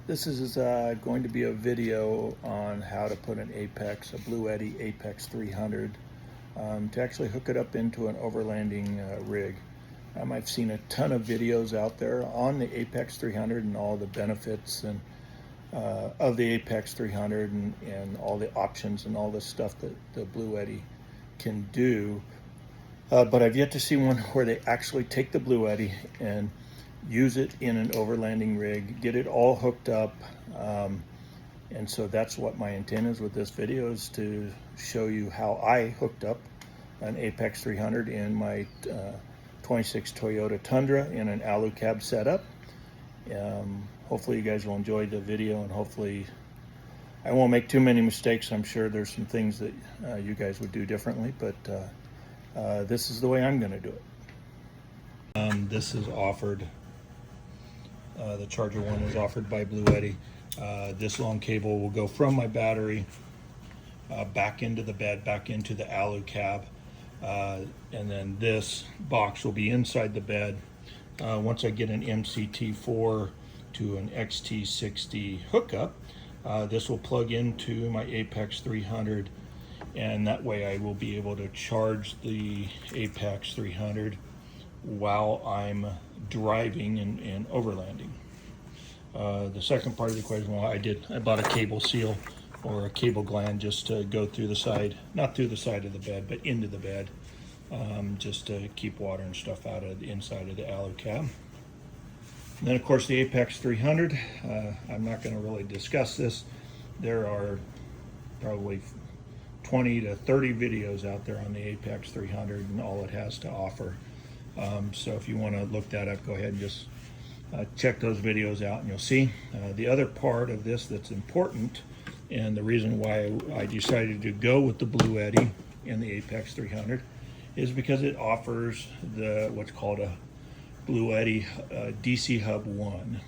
This is going to be a video on how to put an Apex, a Bluetti Apex 300, to actually hook it up into an overlanding rig. I've seen a ton of videos out there on the Apex 300 and all the benefits and of the Apex 300 and all the options and all the stuff that the Bluetti can do. But I've yet to see one where they actually take the Bluetti and use it in an overlanding rig, get it all hooked up. And so that's what my intent is with this video, is to show you how I hooked up an Apex 300 in my 26 Toyota Tundra in an Alu-Cab setup. Hopefully you guys will enjoy the video, and hopefully I won't make too many mistakes. I'm sure there's some things that you guys would do differently, but this is the way I'm going to do it. This is offered, the Charger one is offered by Bluetti. This long cable will go from my battery back into the bed, back into the Alu-Cab, and then this box will be inside the bed. Once I get an MCT4 to an XT60 hookup, this will plug into my Apex 300, and that way I will be able to charge the Apex 300 while I'm driving and overlanding. The second part of the equation, well, I bought a cable seal or a cable gland just to go through the side, not through the side of the bed, but into the bed, just to keep water and stuff out of the inside of the Alu-Cab. And then of course the Apex 300, I'm not going to really discuss this. There are probably 20 to 30 videos out there on the Apex 300 and all it has to offer. So if you want to look that up, go ahead and just check those videos out and you'll see. The other part of this that's important, and the reason why I decided to go with the Bluetti and the Apex 300, is because it offers what's called a Bluetti DC Hub 1.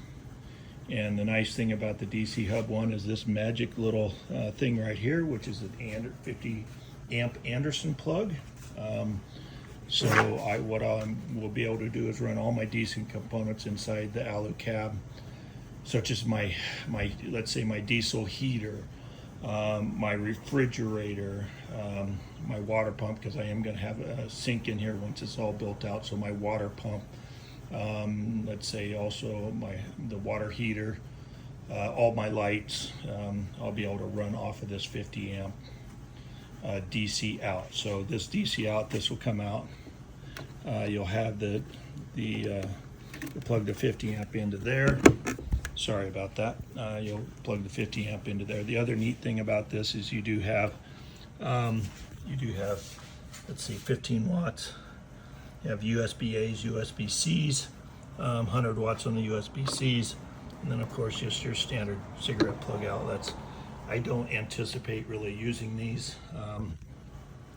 And the nice thing about the DC Hub 1 is this magic little thing right here, which is an 50 amp Anderson plug. So what I will be able to do is run all my DC components inside the Alu-Cab, such as my let's say my diesel heater, my refrigerator, my water pump, because I am going to have a sink in here once it's all built out. So my water pump, let's say also the water heater, all my lights, I'll be able to run off of this 50 amp DC out. So this DC out, this will come out. You'll have you'll plug the 50 amp into there. Sorry about that. You'll plug the 50 amp into there. The other neat thing about this is you do have, let's see, 15 watts. You have USB-A's, USB-C's, 100 watts on the USB-C's, and then of course just your standard cigarette plug outlets. I don't anticipate really using these.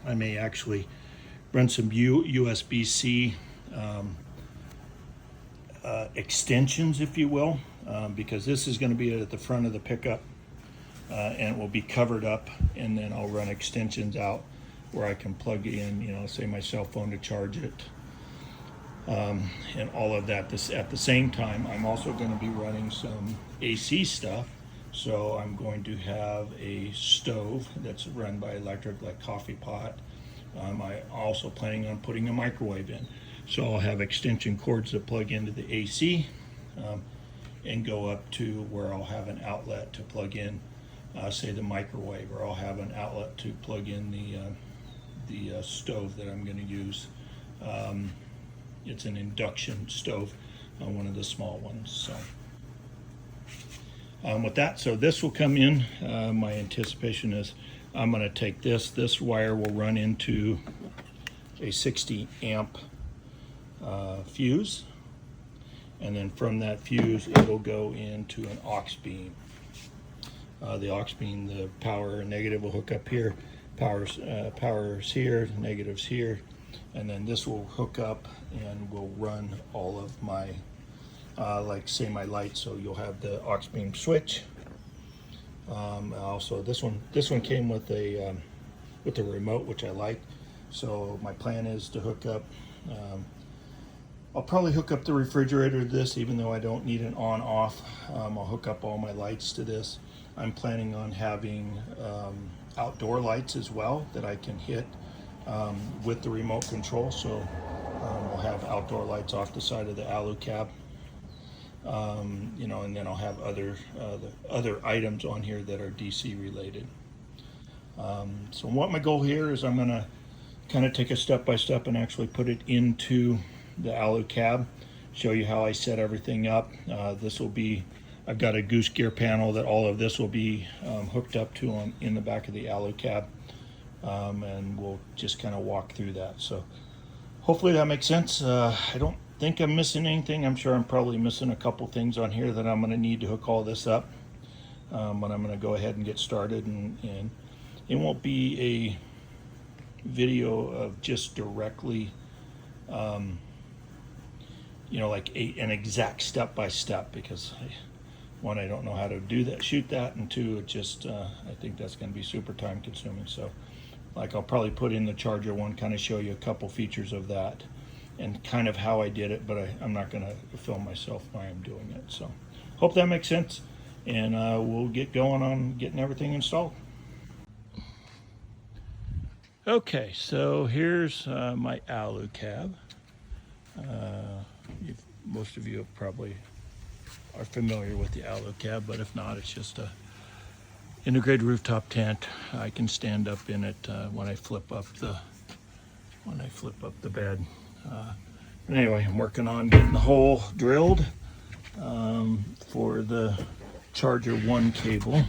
I may actually run some USB-C extensions, if you will, because this is going to be at the front of the pickup, and it will be covered up, and then I'll run extensions out where I can plug in, say my cell phone to charge it, and all of that. At the same time, I'm also going to be running some AC stuff. So I'm going to have a stove that's run by electric, like coffee pot. I'm also planning on putting a microwave in. So I'll have extension cords that plug into the AC and go up to where I'll have an outlet to plug in, say the microwave, or I'll have an outlet to plug in the stove that I'm going to use. It's an induction stove, one of the small ones. So. With that, so this will come in. My anticipation is I'm going to take this wire will run into a 60 amp fuse, and then from that fuse it'll go into an aux beam. The aux beam, the power and negative will hook up here, power's here, negative's here, and then this will hook up and will run all of my like say my lights. So you'll have the aux beam switch. Also this one came with a remote, which I like. So my plan is to hook up I'll probably hook up the refrigerator to this, even though I don't need an on-off. I'll hook up all my lights to this. I'm planning on having outdoor lights as well that I can hit with the remote control. So we'll have outdoor lights off the side of the Alu-Cab. You know, and then I'll have the other items on here that are DC related. So what my goal here is, I'm going to kind of take a step by step and actually put it into the Alu-Cab, show you how I set everything up. This will be, I've got a goose gear panel that all of this will be hooked up to in the back of the Alu-Cab, and we'll just kind of walk through that. So hopefully that makes sense. I don't think I'm missing anything. I'm sure I'm probably missing a couple things on here that I'm going to need to hook all this up, but I'm going to go ahead and get started, and it won't be a video of just directly you know, like an exact step by step, because one, I don't know how to do that, shoot that, and two, it just I think that's going to be super time consuming. So like, I'll probably put in the charger one, kind of show you a couple features of that and kind of how I did it, but I'm not going to film myself while I'm doing it. So hope that makes sense, and we'll get going on getting everything installed. Okay, so here's my Alu-Cab. Most of you probably are familiar with the Alu-Cab, but if not, it's just a integrated rooftop tent. I can stand up in it when I flip up the bed. Anyway, I'm working on getting the hole drilled for the charger 1 cable.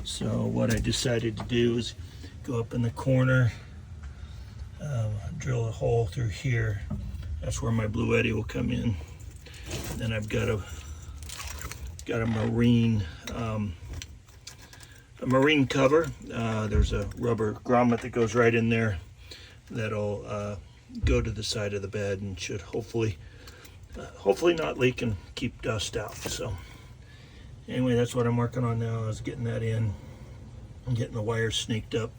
So what I decided to do is go up in the corner, drill a hole through here. That's where my Bluetti will come in. Then I've got a marine cover. There's a rubber grommet that goes right in there that'll go to the side of the bed and should hopefully not leak and keep dust out. So anyway, that's what I'm working on now, is getting that in and getting the wires snaked up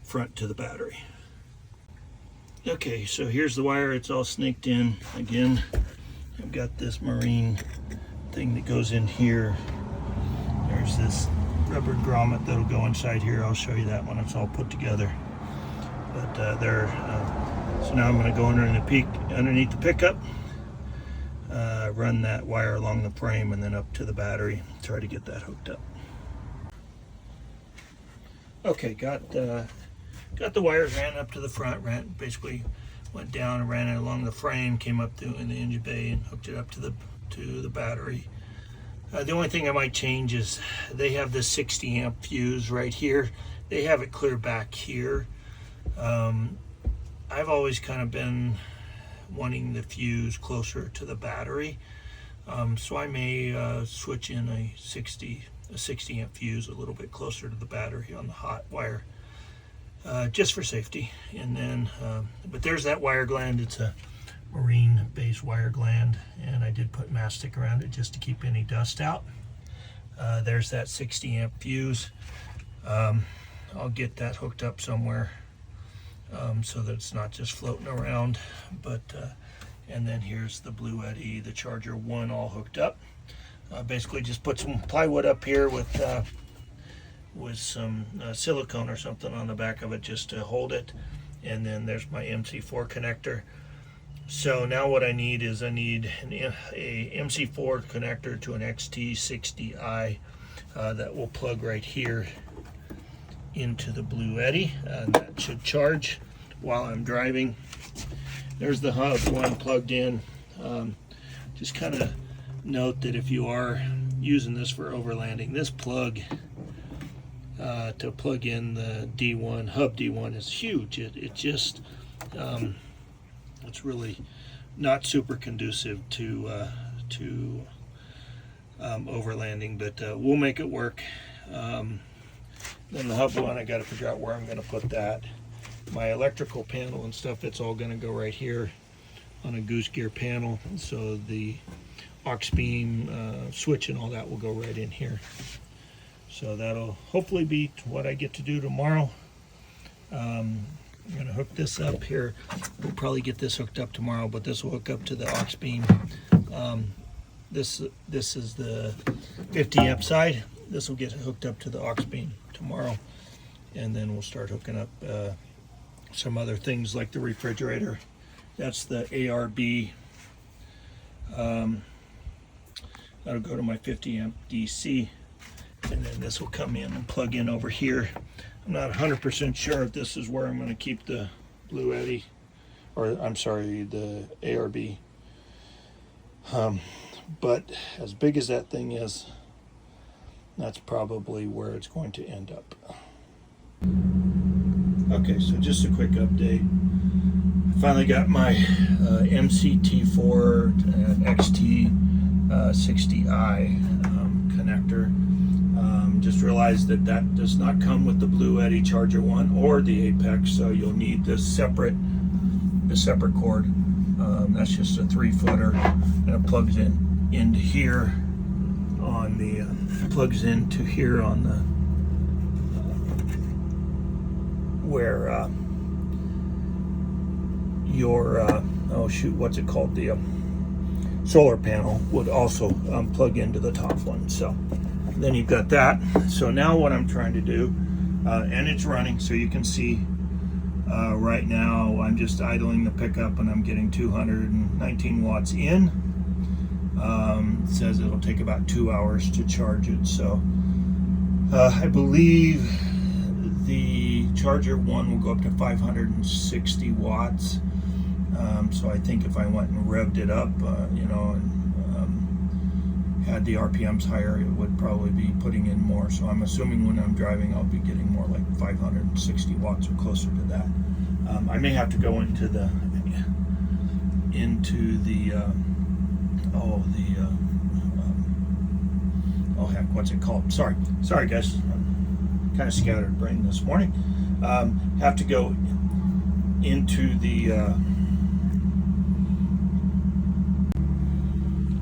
front to the battery. Okay, so here's the wire. It's all snaked in. Again, I've got this marine thing that goes in here. There's this rubber grommet that'll go inside here. I'll show you that when it's all put together. But so now I'm going to go underneath the pickup, run that wire along the frame and then up to the battery, try to get that hooked up. Okay, got the wires, ran up to the front, basically went down and ran it along the frame, came up in the engine bay and hooked it up to the battery. The only thing I might change is they have this 60 amp fuse right here. They have it clear back here. I've always kind of been wanting the fuse closer to the battery, so I may switch in a 60 amp fuse a little bit closer to the battery on the hot wire, just for safety. And then but there's that wire gland. It's a marine base wire gland, and I did put mastic around it just to keep any dust out. There's that 60 amp fuse. I'll get that hooked up somewhere so that it's not just floating around. But and then here's the Bluetti, the charger 1, all hooked up. Basically just put some plywood up here with some silicone or something on the back of it just to hold it. And then there's my MC4 connector. So now what I need is a MC4 connector to an XT60i that will plug right here into the Bluetti. That should charge while I'm driving. There's the hub one plugged in. Just kind of note that if you are using this for overlanding, this plug to plug in the D1, hub D1, is huge. It just it's really not super conducive to overlanding, but we'll make it work. Then the hub one, I got to figure out where I'm going to put that. My electrical panel and stuff, it's all going to go right here on a goose gear panel, so the aux beam switch and all that will go right in here. So that'll hopefully be what I get to do tomorrow. I'm going to hook this up here. We'll probably get this hooked up tomorrow, but this will hook up to the aux beam. This is the 50 amp side. This will get hooked up to the aux beam tomorrow, and then we'll start hooking up some other things like the refrigerator. That's the ARB. That'll go to my 50 amp DC, and then this will come in and plug in over here. I'm not 100% sure if this is where I'm going to keep the Bluetti, or I'm sorry, the ARB. But as big as that thing is, that's probably where it's going to end up. Okay, so just a quick update. I finally got my MCT4 XT60i connector. Just realized that that does not come with the Bluetti Charger 1 or the Apex, so you'll need this separate cord. That's just a 3-footer, and it plugs into here on the where your oh shoot, what's it called, the solar panel would also plug into the top one. So then you've got that. So now what I'm trying to do, and it's running, so you can see right now I'm just idling the pickup and I'm getting 219 watts in. It says it'll take about 2 hours to charge it. So I believe the Charger 1 will go up to 560 watts. So I think if I went and revved it up, you know, and had the RPMs higher, it would probably be putting in more. So I'm assuming when I'm driving, I'll be getting more like 560 watts or closer to that. I may have to go into the oh heck, what's it called? Sorry guys, I'm kind of scattered brain this morning. Have to go into the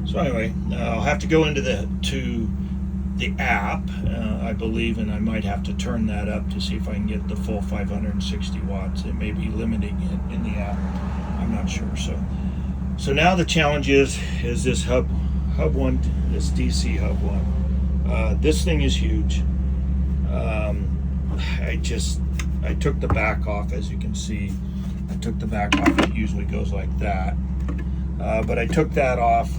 so anyway, I'll have to go into the app, I believe, and I might have to turn that up to see if I can get the full 560 watts. It may be limiting it in the app. I'm not sure. So now the challenge is this hub one, this DC hub one. This thing is huge. I took the back off, as you can see. I took the back off. It usually goes like that, but I took that off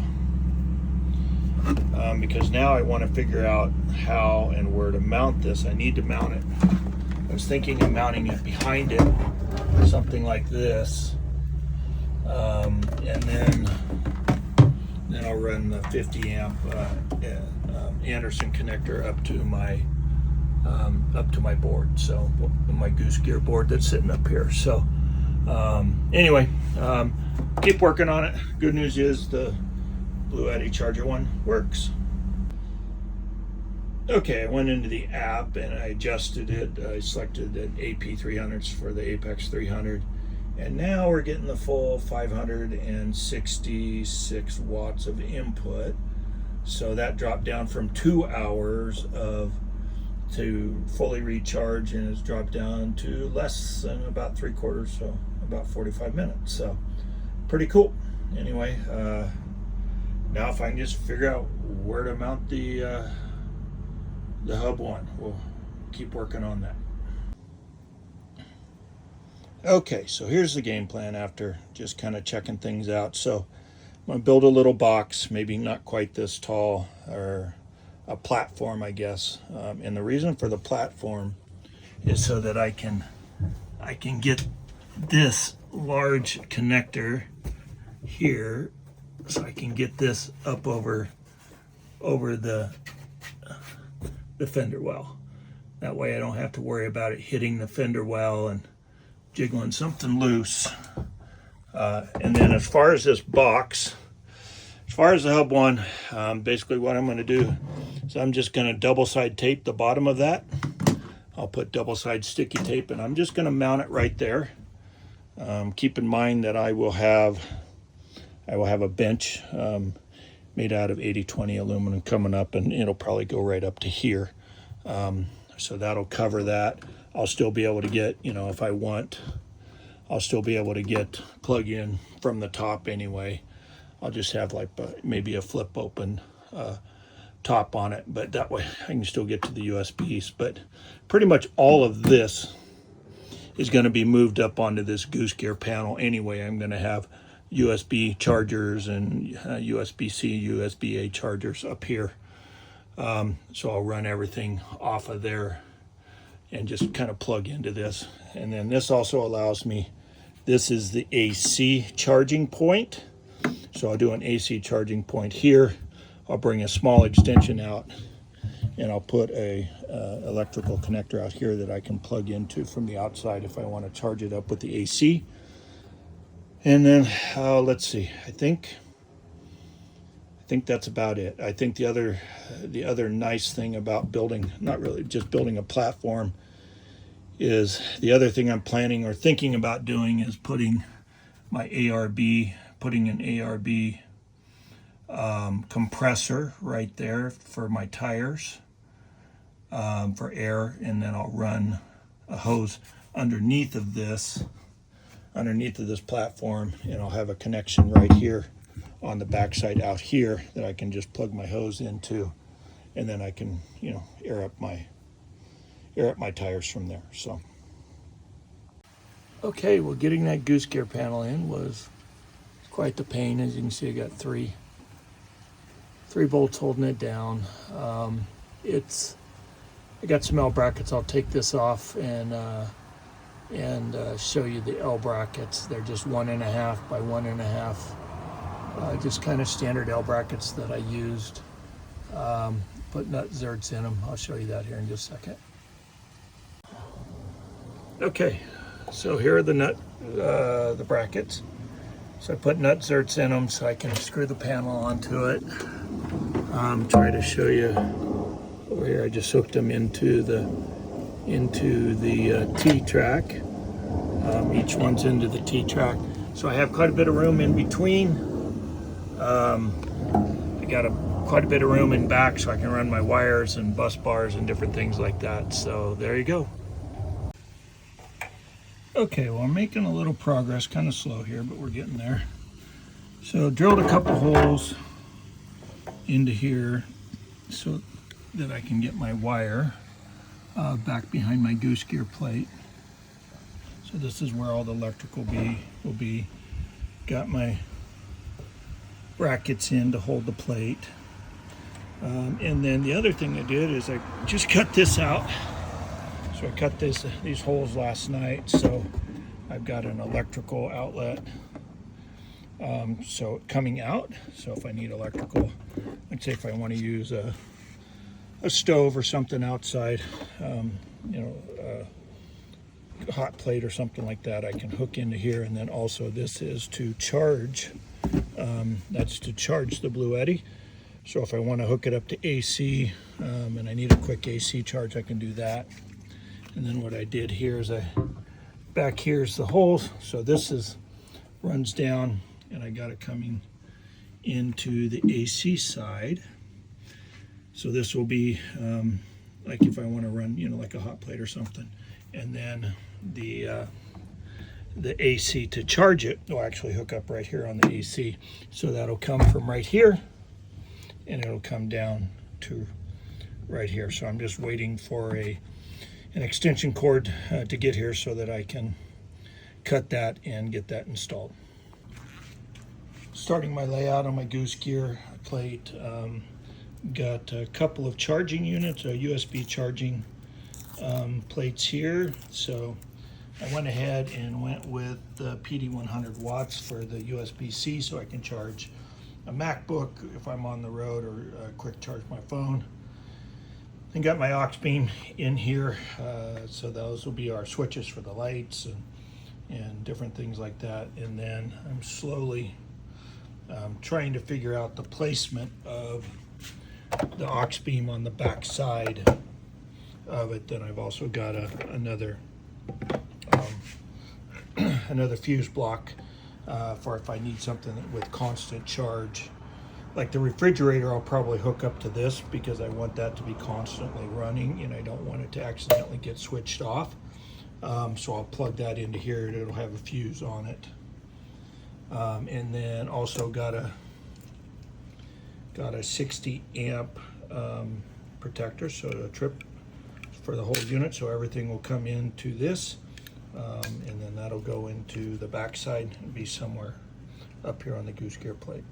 because now I want to figure out how and where to mount this. I need to mount it. I was thinking of mounting it behind it, something like this, and then I'll run the 50 amp Anderson connector up to my board, so my goose gear board that's sitting up here. So anyway, keep working on it. Good news is the Bluetti Charger 1 works. Okay, I went into the app and I adjusted it. I selected an AP300s for the Apex 300, and now we're getting the full 566 watts of input. So that dropped down from 2 hours to fully recharge, and it's dropped down to less than about 3/4, so about 45 minutes. So pretty cool. Anyway, now if I can just figure out where to mount the hub one, we'll keep working on that. Okay, so here's the game plan after just kind of checking things out. So I'm going to build a little box, maybe not quite this tall, or a platform, I guess. And the reason for the platform is so that I can get this large connector here, so I can get this up over the fender well. That way I don't have to worry about it hitting the fender well and jiggling something loose. And then as far as this box, as far as the hub one, basically what I'm going to do is I'm just going to double side tape the bottom of that. I'll put double side sticky tape, and I'm just going to mount it right there. Keep in mind that I will have a bench made out of 80/20 aluminum coming up, and it'll probably go right up to here. So that'll cover that. I'll still be able to get, you know, if I want I'll still be able to plug in from the top anyway. I'll just have like maybe a flip open top on it, but that way I can still get to the USBs. But pretty much all of this is going to be moved up onto this goose gear panel anyway. I'm going to have USB chargers and USB-C, USB-A chargers up here. So I'll run everything off of there and just kind of plug into this. And then this also allows me, this is the AC charging point. So I'll do an AC charging point here. I'll bring a small extension out and I'll put a electrical connector out here that I can plug into from the outside if I want to charge it up with the AC. And then let's see, I think that's about it. I think the other nice thing about building, not really just building a platform, is the other thing I'm planning or thinking about doing is putting an ARB compressor right there for my tires for air, and then I'll run a hose underneath of this platform, and I'll have a connection right here on the backside out here that I can just plug my hose into, and then I can, you know, air up my tires from there. So okay, well, getting that goose gear panel in was quite the pain. As you can see, I got three bolts holding it down. I got some L brackets. I'll take this off and show you the L brackets. They're just 1.5 by 1.5, just kind of standard L brackets that I used. Put nut zerts in them. I'll show you that here in just a second. Okay, so here are the brackets. So I put nut zerts in them so I can screw the panel onto it. Try to show you over here. I just hooked them into the T-track. Each one's into the T-track. So I have quite a bit of room in between. I got quite a bit of room in back so I can run my wires and bus bars and different things like that. So there you go. Okay, well, I'm making a little progress, kind of slow here, but we're getting there. So drilled a couple holes into here so that I can get my wire back behind my goose gear plate. So this is where all the electrical will be. Got my brackets in to hold the plate. And then the other thing I did is I just cut this out. So I cut these holes last night, so I've got an electrical outlet so coming out. So if I need electrical, let's say if I want to use a stove or something outside, you know, a hot plate or something like that, I can hook into here. And then also this is to charge, that's to charge the Bluetti. So if I want to hook it up to AC and I need a quick AC charge, I can do that. And then what I did here is back here's the holes. So this runs down, and I got it coming into the AC side. So this will be like if I want to run, you know, like a hot plate or something. And then the AC to charge it will actually hook up right here on the AC. So that'll come from right here, and it'll come down to right here. So I'm just waiting for an extension cord to get here so that I can cut that and get that installed. Starting my layout on my goose gear plate, got a couple of charging units, USB charging plates here. So I went ahead and went with the PD 100 watts for the USB-C so I can charge a MacBook if I'm on the road, or quick charge my phone. And got my aux beam in here, so those will be our switches for the lights and different things like that. And then I'm slowly trying to figure out the placement of the aux beam on the back side of it. Then I've also got another fuse block for if I need something with constant charge. Like the refrigerator, I'll probably hook up to this because I want that to be constantly running and I don't want it to accidentally get switched off. So I'll plug that into here. It'll have a fuse on it. And then also got a 60 amp protector, so a trip for the whole unit, so everything will come into this, and then that'll go into the backside and be somewhere up here on the goose gear plate.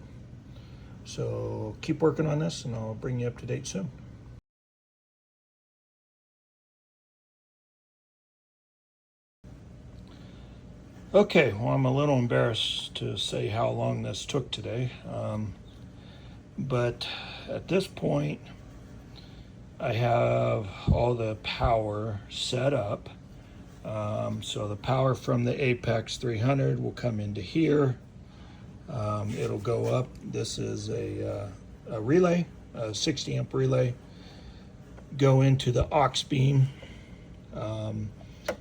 So keep working on this and I'll bring you up to date soon. Okay, well, I'm a little embarrassed to say how long this took today, but at this point I have all the power set up. So the power from the Apex 300 will come into here. It'll go up. This is a relay, a 60 amp relay, go into the aux beam.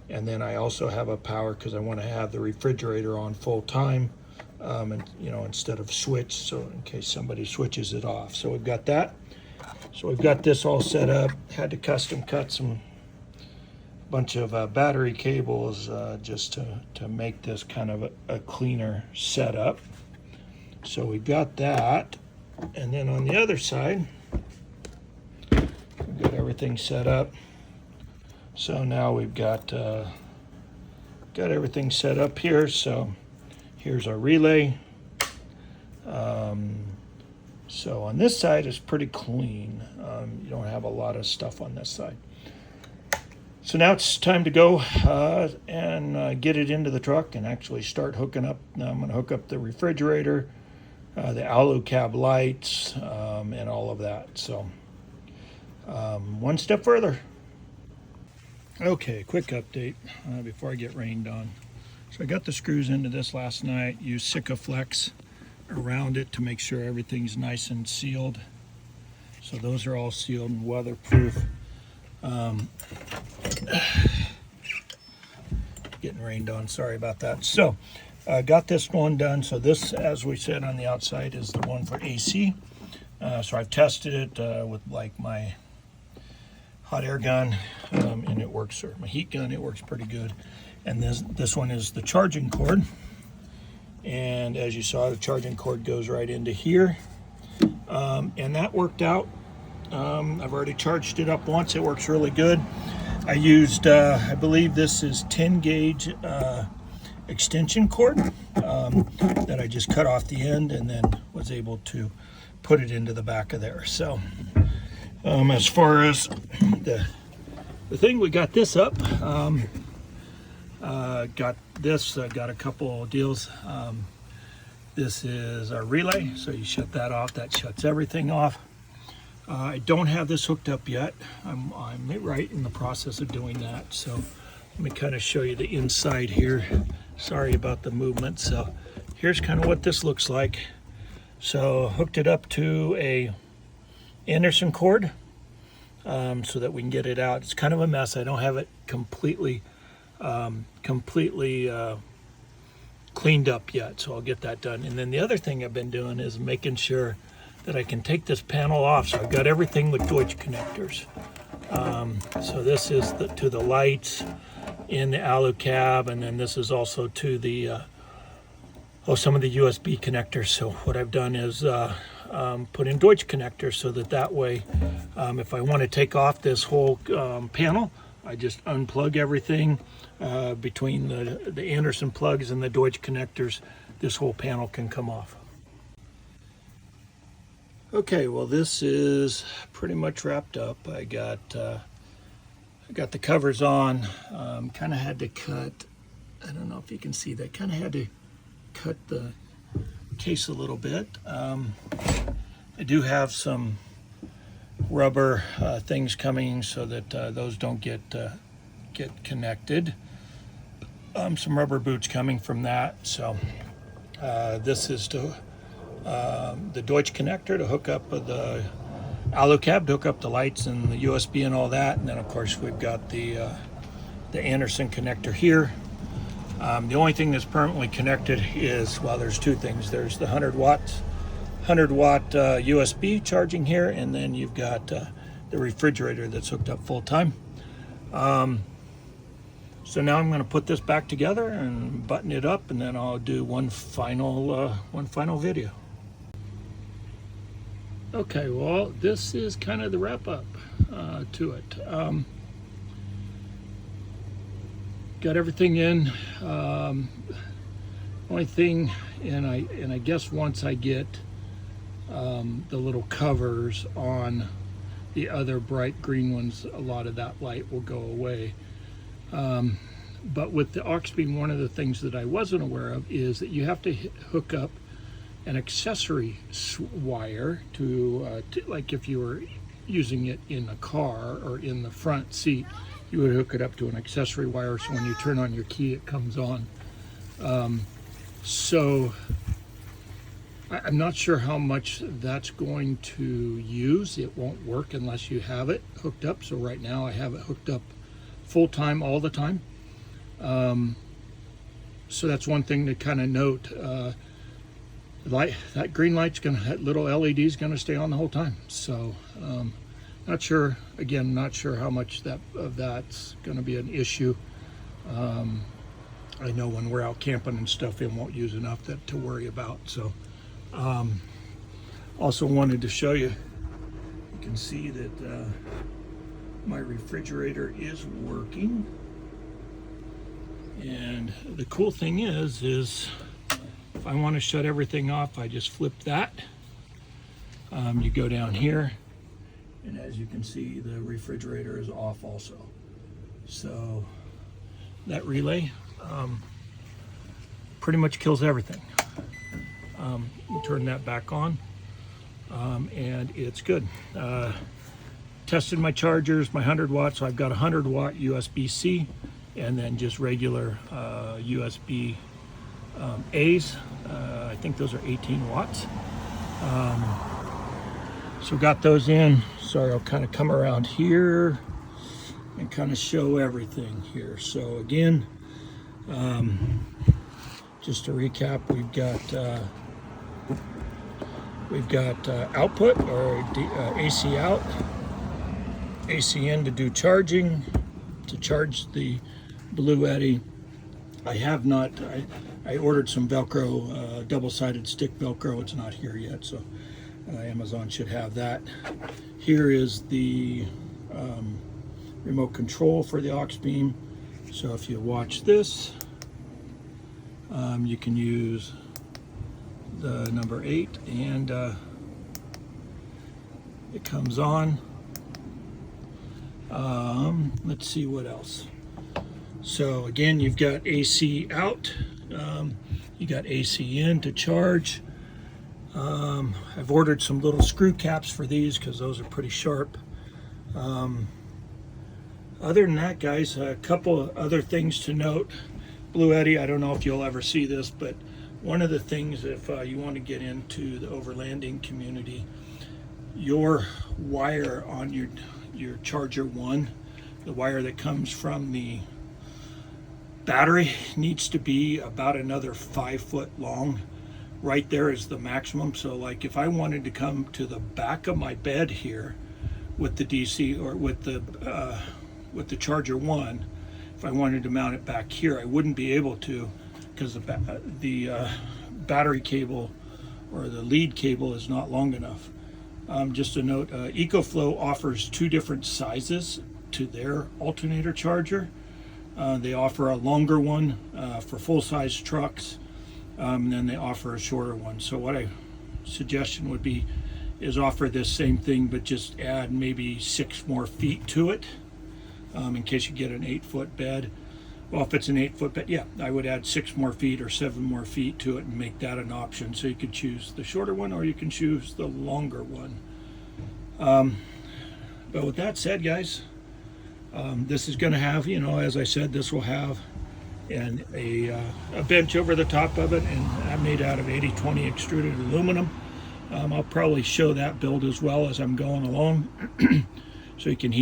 And then I also have a power because I want to have the refrigerator on full time, and instead of switch, so in case somebody switches it off. So we've got that. So we've got this all set up. Had to custom cut bunch of battery cables just to make this kind of a cleaner setup. So we've got that, and then on the other side we've got everything set up. So now we've got everything set up here. So here's our relay. So on this side it's pretty clean. You don't have a lot of stuff on this side. So now it's time to go and get it into the truck and actually start hooking up. Now I'm going to hook up the refrigerator, the Alu-Cab lights, and all of that. So one step further. Okay, quick update before I get rained on. So I got the screws into this last night, used Sikaflex around it to make sure everything's nice and sealed. So those are all sealed and weatherproof. Getting rained on, sorry about that. So I got this one done. So this, as we said on the outside, is the one for AC. So I've tested it with like my hot air gun, and it works, or my heat gun, it works pretty good. And this one is the charging cord. And as you saw, the charging cord goes right into here. And that worked out. I've already charged it up once. It works really good. I used, I believe this is 10 gauge extension cord that I just cut off the end and then was able to put it into the back of there. So as far as the thing, we got this up. Got this, got a couple deals. This is our relay, so you shut that off. That shuts everything off. I don't have this hooked up yet. I'm right in the process of doing that. So let me kind of show you the inside here. Sorry about the movement. So here's kind of what this looks like. So hooked it up to a Anderson cord so that we can get it out. It's kind of a mess. I don't have it completely cleaned up yet, so I'll get that done. And then the other thing I've been doing is making sure that I can take this panel off. So I've got everything with Deutsch connectors. So this is to the lights in the Alu-Cab, and then this is also to the some of the USB connectors. So what I've done is put in Deutsch connectors so that way if I want to take off this whole panel, I just unplug everything between the Anderson plugs and the Deutsch connectors. This whole panel can come off. Okay, well, this is pretty much wrapped up. I got the covers on. Kind of had to cut, I don't know if you can see that, kind of had to cut the case a little bit. I do have some rubber things coming so that those don't get connected. Some rubber boots coming from that. So this is to the Deutsch connector to hook up the Alu-Cab, to hook up the lights and the USB and all that. And then of course we've got the Anderson connector here. The only thing that's permanently connected is, well, there's two things. There's the 100 watt USB charging here, and then you've got the refrigerator that's hooked up full time. So now I'm going to put this back together and button it up, and then I'll do one final video. Okay, well, this is kind of the wrap up to it. Got everything in. Only thing, and I guess once I get the little covers on the other bright green ones, a lot of that light will go away. But with the aux beam, one of the things that I wasn't aware of is that you have to hook up an accessory wire to like if you were using it in a car or in the front seat, you would hook it up to an accessory wire, so when you turn on your key it comes on. So I'm not sure how much that's going to use. It won't work unless you have it hooked up. So right now I have it hooked up full time all the time. So that's one thing to kind of note. That green light's that little LED is gonna stay on the whole time. So not sure, again, not sure how much that's gonna be an issue. I know when we're out camping and stuff, it won't use enough to worry about. So also wanted to show you, you can see that my refrigerator is working. And the cool thing is if I want to shut everything off, I just flip that. You go down here, and as you can see, the refrigerator is off also. So that relay pretty much kills everything. Turn that back on, and it's good. Tested my chargers, my 100 watts, so I've got a 100 watt USB-C and then just regular USB A's. I think those are 18 watts. So got those in. Sorry, I'll kind of come around here and kind of show everything here. So again, just to recap, we've got output or AC out, AC in to do charging, to charge the Bluetti. I ordered some Velcro, double-sided stick Velcro. It's not here yet, so Amazon should have that. Here is the remote control for the aux beam. So if you watch this, you can use the number 8, and it comes on. Let's see what else. So again, you've got AC out, you got AC in to charge. I've ordered some little screw caps for these because those are pretty sharp. Other than that, guys, a couple of other things to note. Bluetti, I don't know if you'll ever see this, but one of the things, if you want to get into the overlanding community, your wire on your charger 1, the wire that comes from the battery, needs to be about another 5 foot long. Right there is the maximum. So like if I wanted to come to the back of my bed here with the DC or with the charger 1, if I wanted to mount it back here, I wouldn't be able to, because the battery cable or the lead cable is not long enough. Just a note, EcoFlow offers 2 different sizes to their alternator charger. They offer a longer one for full-size trucks, and then they offer a shorter one. So what I suggestion would be is offer this same thing, but just add maybe 6 more feet to it, in case you get an 8-foot bed. Well, if it's an 8-foot bed, yeah, I would add 6 more feet or 7 more feet to it and make that an option. So you could choose the shorter one or you can choose the longer one. But with that said, guys, this is going to have, you know, as I said, this will have a bench over the top of it, and I'm made out of 80/20 extruded aluminum. I'll probably show that build as well as I'm going along, so you can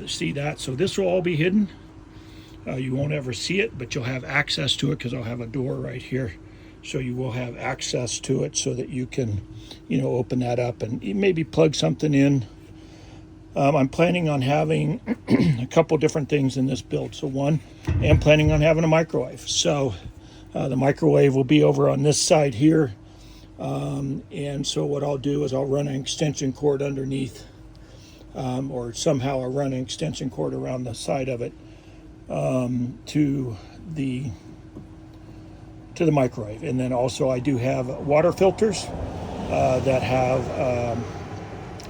see that. So this will all be hidden. You won't ever see it, but you'll have access to it because I'll have a door right here. So you will have access to it so that you can, you know, open that up and maybe plug something in. I'm planning on having a couple different things in this build. So one, I'm planning on having a microwave. So the microwave will be over on this side here. And so what I'll do is I'll run an extension cord underneath, or somehow I'll run an extension cord around the side of it to the microwave. And then also I do have water filters that have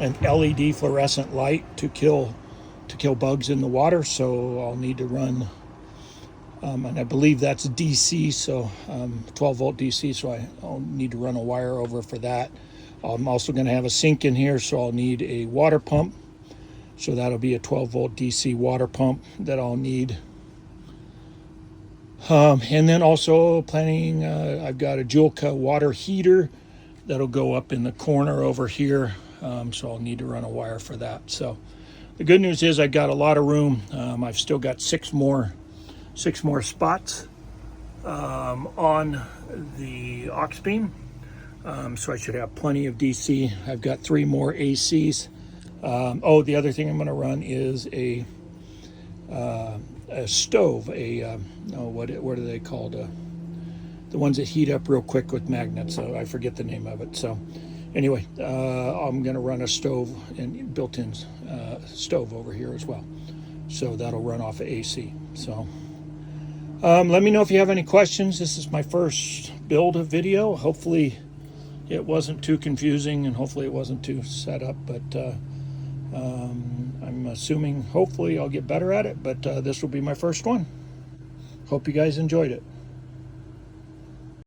an LED fluorescent light to kill bugs in the water. So I'll need to run, and I believe that's DC, so 12 volt DC. So I'll need to run a wire over for that. I'm also going to have a sink in here, so I'll need a water pump. So that'll be a 12 volt DC water pump that I'll need. And then also planning, I've got a Julka water heater that'll go up in the corner over here. So I'll need to run a wire for that. So the good news is I've got a lot of room. I've still got six more spots on the aux beam. So I should have plenty of DC. I've got 3 more ACs. Oh, the other thing I'm going to run is a stove. What are they called? The ones that heat up real quick with magnets. So I forget the name of it. So anyway, I'm going to run a stove and built-in stove over here as well. So that'll run off of AC. So let me know if you have any questions. This is my first build video. Hopefully it wasn't too confusing, and hopefully it wasn't too set up, but I'm assuming hopefully I'll get better at it, but this will be my first one. Hope you guys enjoyed it.